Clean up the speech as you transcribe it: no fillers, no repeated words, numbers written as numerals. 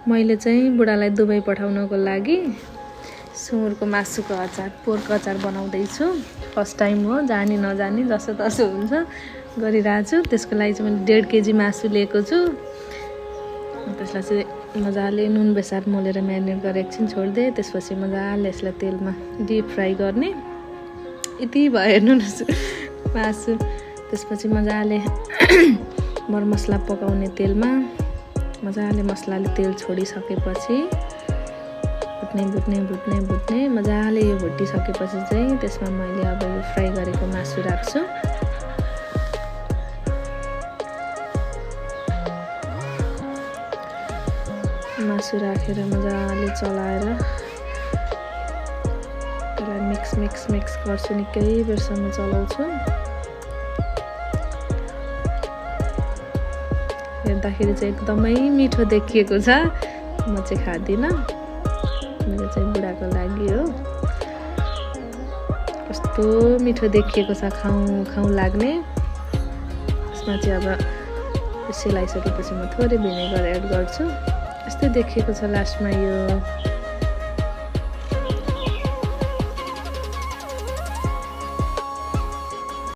मैले चाहिँ बुढालाई दुबई पठाउनको लागि सुँगुरको मासुको अचार पोर्क अचार बनाउँदैछु। फर्स्ट टाइम हो, जानी नजानी जसो तसो हुन्छ गरिरहेको छु। त्यसको लागि चाहिँ मैले 1.5 केजी मासु लिएको छु। त्यसलाई चाहिँ मजाले नुन बेसार मोलेर म्यारिनेट गरेर एकछिन छोडिदिएँ। त्यसपछि मजाले यसलाई तेलमा डिप फ्राई गर्ने। यति भयो हेर्नु न मासु। त्यसपछि मजाले मरमसला पकाउने तेलमा मजाले मसलाले तेल छोडिसकेपछि भुट्ने मजाले यो भुटिसकेपछि चाहिँ त्यसमा मैले अब यो फ्राई गरेको मासु राख्छु। मासु राखेर मजाले चलाएर त्यसलाई मिक्स गर्छु। निकै बेरसम्म चलाउँछु। हेर्दाखेरि चाहिँ एकदमै मिठो देखिएको छ। म चाहिँ खाँदिनँ, मेरो चाहिँ बुढाको लागि हो। कस्तो मिठो देखिएको छ, खाउँ लाग्ने। यसमा चाहिँ अब सेलाइसकेपछि म थोरै भिनेगर एड गर्छु। यस्तै देखिएको छ लास्टमा यो।